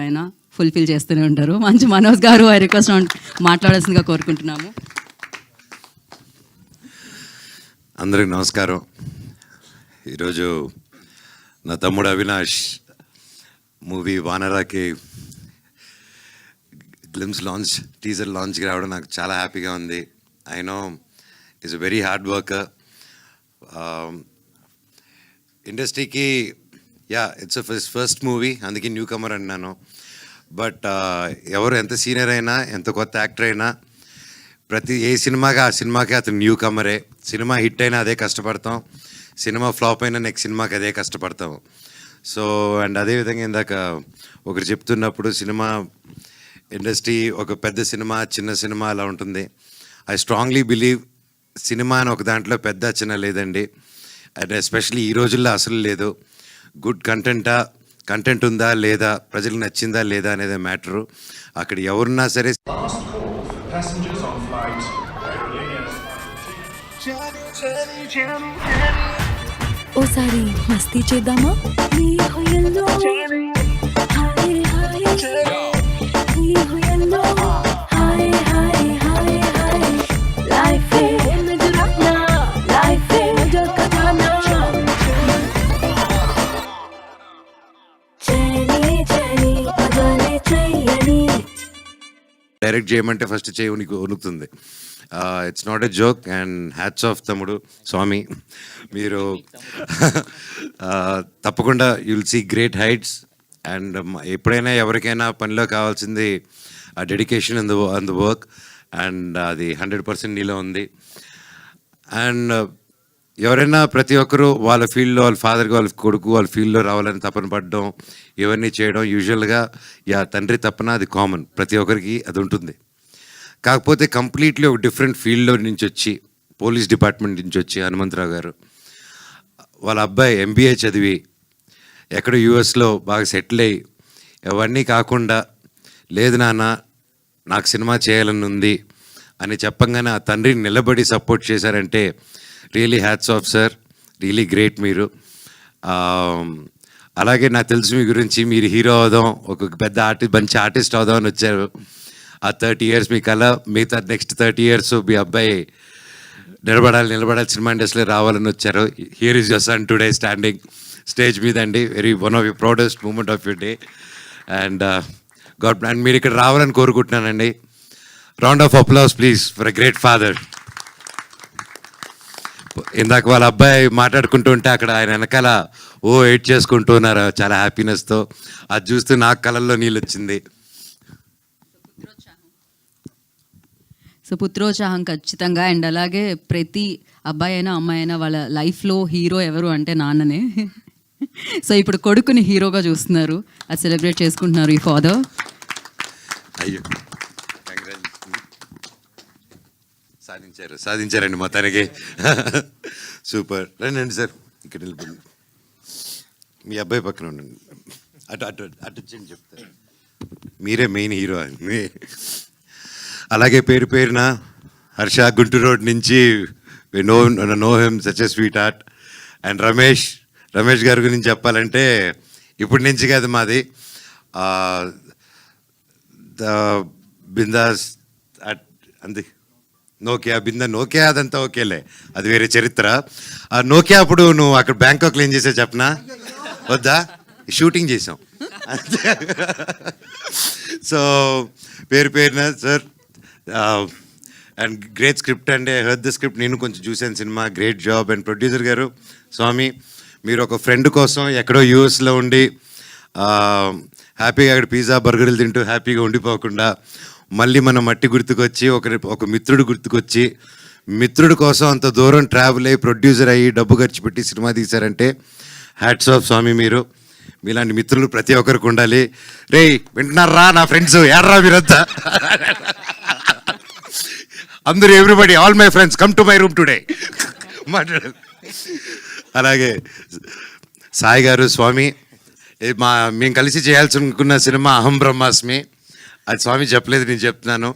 ఆయన ఫుల్ఫిల్ చేస్తూనే ఉంటారు. మంచి మనోజ్ గారు ఐ రిక్వెస్ట్ మాట్లాడాల్సిందిగా కోరుకుంటున్నాము. అందరికి నమస్కారం. ఈరోజు నా తమ్ముడు అవినాష్ మూవీ వానరాకి గ్లిమ్స్ లాంచ్ టీజర్ లాంచ్కి రావడం నాకు చాలా హ్యాపీగా ఉంది. I know is a very hard worker. ఇండస్ట్రీకి ఇట్స్ ఫస్ట్ మూవీ, అందుకే న్యూ కమర్ అన్నాను. బట్ ఎవరు ఎంత సీనియర్ అయినా, ఎంత కొత్త యాక్టర్ అయినా, ప్రతి ఏ సినిమాకి ఆ సినిమాకి అతను న్యూ కమరే. సినిమా హిట్ అయినా అదే కష్టపడతాం, సినిమా ఫ్లాప్ అయినా నెక్స్ట్ సినిమాకి అదే కష్టపడతాం. సో అండ్ అదేవిధంగా ఇందాక ఒకరు చెప్తున్నప్పుడు సినిమా ఇండస్ట్రీ ఒక పెద్ద సినిమా, చిన్న సినిమా అలా ఉంటుంది. ఐ స్ట్రాంగ్లీ బిలీవ్ సినిమా అని ఒక దాంట్లో పెద్ద చిన్న లేదండి. అండ్ ఎస్పెషలీ ఈ రోజుల్లో అసలు లేదు. గుడ్ కంటెంట్ ఉందా లేదా, ప్రజలకు నచ్చిందా లేదా అనేది మ్యాటరు. అక్కడ ఎవరున్నా సరే ఓసారి మస్తీ చేద్దామా? డైరెక్ట్ చేయమంటే ఫస్ట్ చేయి వణుకుతుంది. It's not a joke. And hats off తమ్ముడు స్వామి, మీరు తప్పకుండా you'll see great heights. And ఎప్పుడైనా ఎవరికైనా పనిలో కావాల్సింది ఆ dedication on the work, and అది 100% నీలో ఉంది. అండ్ ఎవరైనా ప్రతి ఒక్కరూ వాళ్ళ ఫీల్డ్లో, వాళ్ళ ఫాదర్కి, వాళ్ళ కొడుకు వాళ్ళ ఫీల్డ్లో రావాలని తపన పడడం, ఇవన్నీ చేయడం యూజువల్గా తండ్రి తపన, అది కామన్, ప్రతి ఒక్కరికి అది ఉంటుంది. కాకపోతే కంప్లీట్లీ ఒక డిఫరెంట్ ఫీల్డ్లో నుంచి వచ్చి, పోలీస్ డిపార్ట్మెంట్ నుంచి వచ్చి హనుమంతరావు గారు వాళ్ళ అబ్బాయి MBA చదివి ఎక్కడ యూఎస్లో బాగా సెటిల్ అయ్యి, అవన్నీ కాకుండా లేదు నాన్న నాకు సినిమా చేయాలని ఉంది అని చెప్పంగానే ఆ తండ్రిని నిలబడి సపోర్ట్ చేశారంటే really hats off sir, really great మీరు. అలాగే నాకు తెలుసు మీ గురించి, మీరు హీరో అవుదాం, ఒక పెద్ద మంచి ఆర్టిస్ట్ అవుదాం అని వచ్చారు. ఆ 30 years మీ కళ, మిగతా నెక్స్ట్ 30 years మీ అబ్బాయి నిలబడాలి సినిమా ఇండస్ట్రీలో రావాలని వచ్చారు. Here is your son today standing stage మీద అండి. One of your proudest moment of your day. And and మీరు ఇక్కడ రావాలని కోరుకుంటున్నానండి. Round of applause please for a great father. ఇందాక వాళ్ళ అబ్బాయి మాట్లాడుకుంటూ ఉంటే అక్కడ ఆయన వెనకాల ఎయిట్ చేసుకుంటూ ఉన్నారు చాలా హ్యాపీనెస్తో. అది చూస్తూ నాకు కళ్ళల్లో నీళ్ళు వచ్చింది. సో పుత్రోత్సాహం ఖచ్చితంగా. అండ్ అలాగే ప్రతి అబ్బాయి అయినా అమ్మాయి అయినా వాళ్ళ లైఫ్లో హీరో ఎవరు అంటే నాన్ననే. సో ఇప్పుడు కొడుకుని హీరోగా చూస్తున్నారు, అది సెలబ్రేట్ చేసుకుంటున్నారు ఈ ఫాదర్. అయ్యో సాధించారండి మొత్తానికి. సూపర్. రండి సార్, ఇక్కడ వెళ్ళిపోండి. మీ అబ్బాయి పక్కన ఉండండి, అటు వచ్చి చెప్తారు. మీరే మెయిన్ హీరో అని. అలాగే పేరున హర్ష గుంటూరు రోడ్ నుంచి know him such a sweet heart. And Ramesh గారి గురించి చెప్పాలంటే ఇప్పటి నుంచి కాదు, మాది ద బిందాస్ అంది నోకియా అదంతా ఓకేలే, అది వేరే చరిత్ర. ఆ నోకియా అప్పుడు నువ్వు అక్కడ బ్యాంకాక్లో ఏం చేసావు చెప్పనా? వద్దా? షూటింగ్ చేసాం. సో పేరున సార్, అండ్ గ్రేట్ స్క్రిప్ట్ అండి. ఐ హర్డ్ ద స్క్రిప్ట్, నేను కొంచెం చూశాను cinema. Great job. And producer గారు స్వామి, మీరు ఒక ఫ్రెండ్ కోసం ఎక్కడో యూఎస్లో ఉండి హ్యాపీగా అక్కడ పిజ్జా బర్గర్లు తింటూ హ్యాపీగా ఉండిపోకుండా మళ్ళీ మన మట్టి గుర్తుకొచ్చి ఒక మిత్రుడు గుర్తుకొచ్చి, మిత్రుడి కోసం అంత దూరం ట్రావెల్ అయ్యి ప్రొడ్యూసర్ అయ్యి డబ్బు ఖర్చు పెట్టి సినిమా తీశారంటే హ్యాట్స్ ఆఫ్ స్వామి. మీలాంటి మిత్రులు ప్రతి ఒక్కరికి ఉండాలి. రే వింటున్నారా నా ఫ్రెండ్స్, ఏడ్రా మీరంతా, అందరూ everybody, all my friends come to my room today మాట్లాడు. అలాగే సాయి గారు, స్వామి, మేము కలిసి చేయాల్సి అనుకున్న సినిమా అహం బ్రహ్మాస్మి, అది స్వామి చెప్పలేదు, నేను చెప్తున్నాను.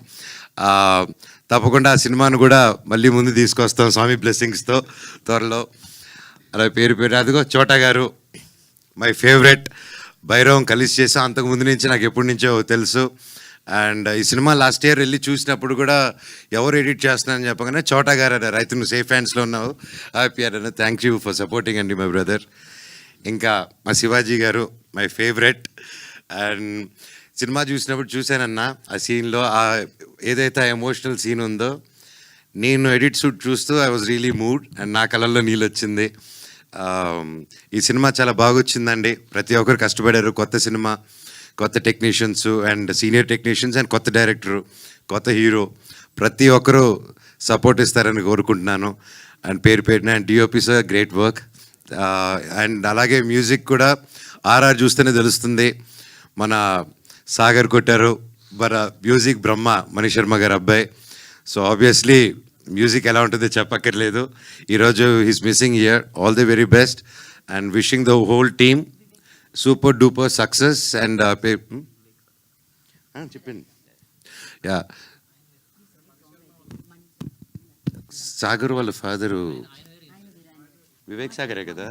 తప్పకుండా ఆ సినిమాను కూడా మళ్ళీ ముందు తీసుకొస్తాం స్వామి బ్లెస్సింగ్స్తో త్వరలో. అలా పేరు అదిగో చోటా గారు, మై ఫేవరెట్. భైరవం కలిసి చేసాం. అంతకుముందు నుంచి నాకు ఎప్పటి నుంచో తెలుసు. అండ్ ఈ సినిమా లాస్ట్ ఇయర్ వెళ్ళి చూసినప్పుడు కూడా ఎవరు ఎడిట్ చేస్తున్నారని చెప్పగానే చోటా గారు అన్నారు, అయితే నువ్వు సేఫ్ హ్యాండ్స్లో ఉన్నావు, హ్యాపీ అన్నారు. థ్యాంక్ యూ ఫర్ సపోర్టింగ్ అండి మై బ్రదర్. ఇంకా మా శివాజీ గారు మై ఫేవరెట్. అండ్ సినిమా చూసినప్పుడు చూశానన్నా ఆ సీన్లో ఏదైతే ఎమోషనల్ సీన్ ఉందో, నేను ఎడిట్ షూట్ చూస్తూ I was really mood and నా కళ్ళల్లో నీళ్ళు వచ్చింది. ఈ సినిమా చాలా బాగా వచ్చిందండి. ప్రతి ఒక్కరు కష్టపడారు. కొత్త సినిమా, కొత్త technicians and senior technicians and కొత్త డైరెక్టరు, కొత్త హీరో, ప్రతి ఒక్కరూ సపోర్ట్ ఇస్తారని కోరుకుంటున్నాను. అండ్ పేరు పేరున and DOP sir great work. And అలాగే మ్యూజిక్ కూడా ఆర్ఆర్ చూస్తేనే తెలుస్తుంది. మన సాగర్ కొట్టారు, మన మ్యూజిక్ బ్రహ్మ మణిశర్మ గారు అబ్బాయి. సో ఆబ్వియస్లీ మ్యూజిక్ ఎలా ఉంటుందో చెప్పక్కర్లేదు. ఈరోజు he's missing here. All the very best and wishing the whole team super duper success. And చెప్పండి. యా, సాగర్ వాళ్ళ ఫాదరు వివేక్ సాగరే కదా.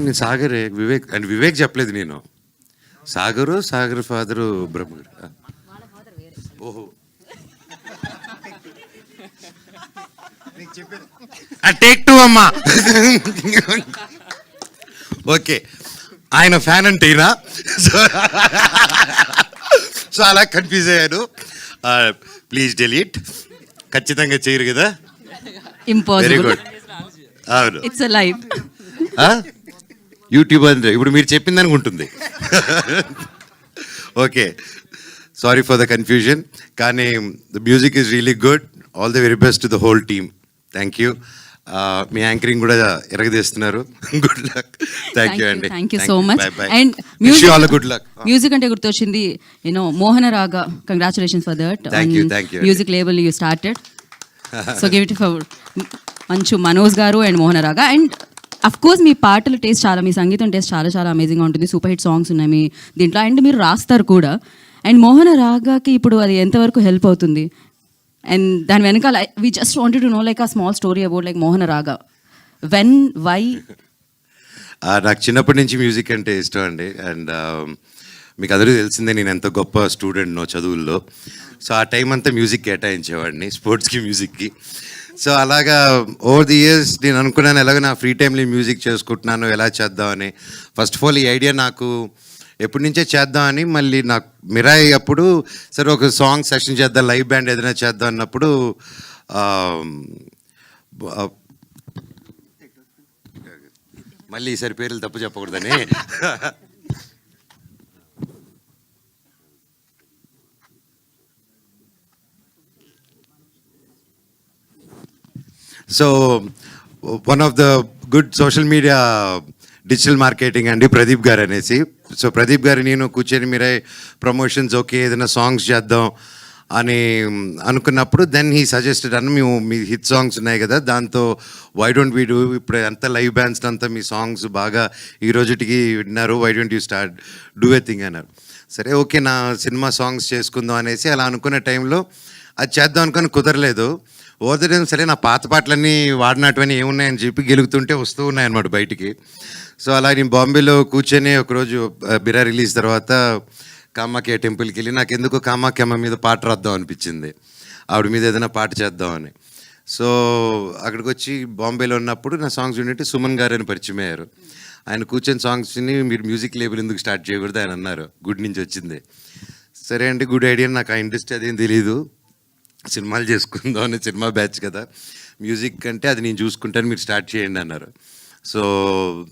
నేను సాగరే, వివేక్ అండ్ వివేక్ చెప్పలేదు నేను. సాగర్ ఫాదరు బ్రహ్మ. ఓహో, టేక్ టూ అమ్మా. ఓకే, ఆయన ఫ్యాన్ అంటే ఈయన. సో అలా కన్ఫ్యూజ్ అయ్యాను. Please delete. ఖచ్చితంగా చేయరు కదా. Very impossible. గుడ్. అవును, ఇట్స్ ఎ లైవ్. యూట్యూబ్ అంటే ఇప్పుడు మీరు చెప్పిందని ఉంటుంది. Okay, sorry for the confusion. కానీ the music is really good. All the very best to the whole team. Thank you. మీ యాంకరింగ్ కూడా ఎరగదీస్తున్నారు. Good luck. థ్యాంక్ యూ అండి. Thank you so much. And good luck. Music అంటే గుర్తొచ్చింది, మోహన రాగా. Congratulations for that. Thank you. Music label you started. So give it for Manchu Manoj గారు and మోహన రాగా. And of course మీ పాటల టేస్ట్ చాలా, మీ సంగీతం టేస్ట్ చాలా చాలా అమేజింగ్గా ఉంటుంది. సూపర్ హిట్ సాంగ్స్ ఉన్నాయి మీ దీంట్లో. అండ్ మీరు రాస్తారు కూడా. అండ్ మోహన రాగాకి ఇప్పుడు అది ఎంతవరకు హెల్ప్ అవుతుంది? అండ్ దాని వెనకాల we just wanted to know like a small story about like Mohana raga. When, why? నాకు చిన్నప్పటి నుంచి మ్యూజిక్ అంటే ఇష్టం అండి. అండ్ మీకు అందరికీ తెలిసిందే నేను ఎంత గొప్ప స్టూడెంట్నో చదువుల్లో. సో ఆ టైం అంతా మ్యూజిక్ కేటాయించేవాడిని, స్పోర్ట్స్కి, మ్యూజిక్కి. సో అలాగా ఓవర్ ది ఇయర్స్ నేను అనుకున్నాను ఎలాగో నా ఫ్రీ టైంలో మ్యూజిక్ చేసుకుంటున్నాను, ఎలా చేద్దామని. ఫస్ట్ ఆఫ్ ఆల్ ఈ ఐడియా నాకు ఎప్పటి నుంచే చేద్దామని. మళ్ళీ నాకు మిరాయి అప్పుడు సరే ఒక సాంగ్ సెషన్ చేద్దాం, లైవ్ బ్యాండ్ ఏదైనా చేద్దాం అన్నప్పుడు మళ్ళీ ఈసారి పేర్లు తప్పు చెప్పకూడదని so one of the good social media digital marketing అండి ప్రదీప్ గారు అనేసి. సో ప్రదీప్ గారు నేను కూర్చొని మీరే ప్రమోషన్స్ ఓకే ఏదైనా సాంగ్స్ చేద్దాం అని అనుకున్నప్పుడు దెన్ హీ సజెస్టెడ్ అన్న మేము మీ హిట్ సాంగ్స్ ఉన్నాయి కదా, దాంతో వై డోంట్ వీ డూ, ఇప్పుడు అంతా లైవ్ బ్యాండ్స్ అంతా మీ సాంగ్స్ బాగా ఈ రోజుటికి విన్నారు, why don't you start do a thing అన్నారు. సరే ఓకే నా సినిమా సాంగ్స్ చేసుకుందాం అనేసి అలా అనుకునే టైంలో అది చేద్దాం అనుకొని కుదరలేదు. ఓదడం సరే నా పాత పాటలన్నీ వాడినటువన్నీ ఏమున్నాయని చెప్పి గెలుగుతుంటే వస్తూ ఉన్నాయన్నమాట బయటికి. సో అలా నేను బాంబేలో కూర్చొని ఒకరోజు బిరా రిలీజ్ తర్వాత కామాఖ్య టెంపుల్కి వెళ్ళి నాకు ఎందుకు కామాఖ్యమ్మ మీద పాట రాద్దాం అనిపించింది, ఆవిడ మీద ఏదైనా పాట చేద్దామని. సో అక్కడికి వచ్చి బాంబేలో ఉన్నప్పుడు నా సాంగ్స్ వింటే సుమన్ గారు అని పరిచయం అయ్యారు. ఆయన కూర్చొని సాంగ్స్ని మీరు మ్యూజిక్ లేబుల్ ఎందుకు స్టార్ట్ చేయకూడదు ఆయన అన్నారు. గుడ్ నుంచి వచ్చింది. సరే అంటే గుడ్ ఐడియా, నాకు ఆ ఇండస్ట్రీ అదేం తెలీదు, సినిమాలు చేసుకుందాం అని, సినిమా బ్యాచ్ కదా, మ్యూజిక్ అంటే అది నేను చూసుకుంటాను మీరు స్టార్ట్ చేయండి అన్నారు. సో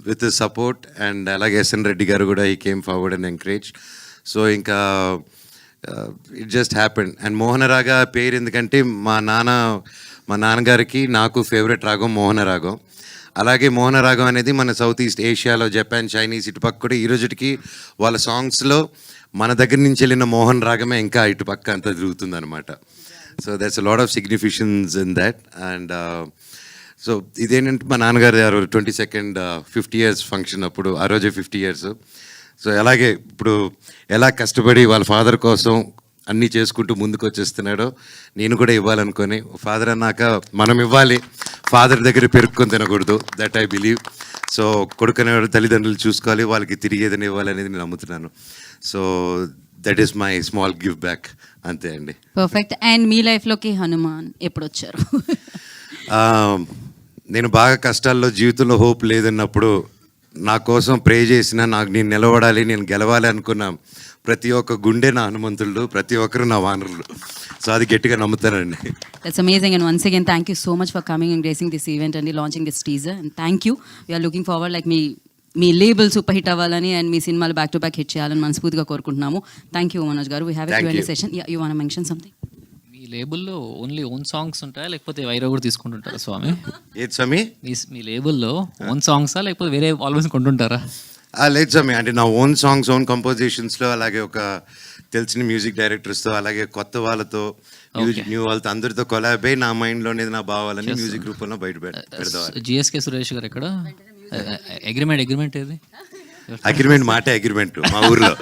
విత్ సపోర్ట్ అండ్ అలాగే ఎస్ఎన్ రెడ్డి గారు కూడా ఈ came forward and encourage. So ఇంకా ఇట్ జస్ట్ హ్యాపెండ్. అండ్ మోహన రాగా పేరు ఎందుకంటే మా నాన్నగారికి నాకు ఫేవరెట్ రాగం మోహన రాగం. అలాగే మోహన రాగం అనేది మన సౌత్ ఈస్ట్ ఏషియాలో జపాన్, చైనీస్ ఇటుపక్క కూడా ఈ రోజుకి వాళ్ళ సాంగ్స్లో మన దగ్గర నుంచి వెళ్ళిన మోహన్ రాగమే ఇంకా ఇటుపక్క అంతా తిరుగుతుంది అనమాట. So that's a lot of significance in that. And so ఇదేంటంటే మా నాన్నగారు 22nd 50 years ఫంక్షన్ అప్పుడు, ఆ రోజే 50 years. సో అలాగే ఇప్పుడు ఎలా కష్టపడి వాళ్ళ ఫాదర్ కోసం అన్నీ చేసుకుంటూ ముందుకు వచ్చేస్తున్నాడో నేను కూడా ఇవ్వాలనుకొని, ఫాదర్ అన్నాక మనం ఇవ్వాలి, ఫాదర్ దగ్గర పెరుక్కొని తినకూడదు, దట్ ఐ బిలీవ్. సో కొడుకు అనేవాడు తల్లిదండ్రులు చూసుకోవాలి, వాళ్ళకి తిరిగి ఏదైనా ఇవ్వాలనేది నేను నమ్ముతున్నాను. So that is my small give back, అంతే అండి. పర్ఫెక్ట్. అండ్ మీ లైఫ్లోకి హనుమాన్ ఎప్పుడు వచ్చారు? నేను బాగా కష్టాల్లో, జీవితంలో హోప్ లేదన్నప్పుడు నా కోసం ప్రే చేసిన, నాకు నేను నిలబడాలి, నేను గెలవాలి అనుకున్న ప్రతి ఒక్క గుండె నా హనుమంతుడు, ప్రతి ఒక్కరు నా వానరులు. సో అది గట్టిగా నమ్ముతానండి. That's amazing, and once again thank you so much for coming and gracing this event and launching this teaser, and thank you. We are looking forward like me label super hit అవ్వాలని and మీ సినిమాలు back to back hit చేయాలని మనస్ఫూర్తిగా కోరుకుంటున్నాము. Thank you Manoj garu. We have a Q&A session. You want to mention something? మీ లేబుల్లో only own songs ఉంటాయా లేకపోతే వైరా కూడా తీసుకుంటుంటారా స్వామి? ఏది స్వామి? మీ లేబుల్లో ఓన్ సాంగ్సా లేకపోతే వేరే ఆల్బమ్స్ కొంటుంటారా? లేదు స్వామి, అంటే నా ఓన్ సాంగ్స్, ఓన్ కంపోజిషన్స్లో, అలాగే ఒక తెలిసిన మ్యూజిక్ డైరెక్టర్స్తో, అలాగే కొత్త వాళ్ళతో, న్యూ వాళ్ళతో, అందరితో కొలాబ్ అయి నా మైండ్లోనే నా భావాలని మ్యూజిక్ రూపంలో బయట పెడతాం. జిఎస్కే సురేష్ గారు ఎక్కడ? అగ్రిమెంట్ ఏది? అగ్రిమెంట్ మాటే అగ్రిమెంట్ మా ఊర్లో.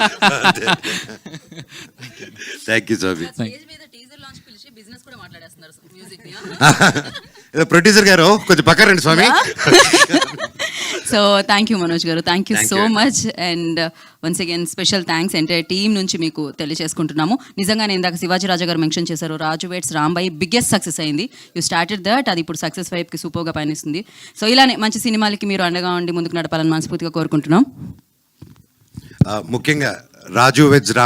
Thank you Swamy. ప్రొడ్యూసర్ గారు కొంచెం పక్క రండి స్వామి. సో థ్యాంక్ యూ మనోజ్ గారు, thank you Thank so you. Much. And once again special thanks entire team నుంచి మీకు తెలియజేసుకుంటున్నాము. నిజంగానే ఇందాక శివాజీ రాజా గారు మెన్షన్ చేశారు, రాజు వెడ్స్ రాంబాయి బిగ్గెస్ట్ సక్సెస్ అయింది. యూ స్టార్టెడ్ దట్, అది ఇప్పుడు సక్సెస్ వైపుకి సూపర్గా పయనిస్తుంది. సో ఇలానే మంచి సినిమాలకి మీరు అండగా ఉండి ముందుకు నడపాలని మనస్ఫూర్తిగా కోరుకుంటున్నాం. ముఖ్యంగా రాజు వెజ్ రామ్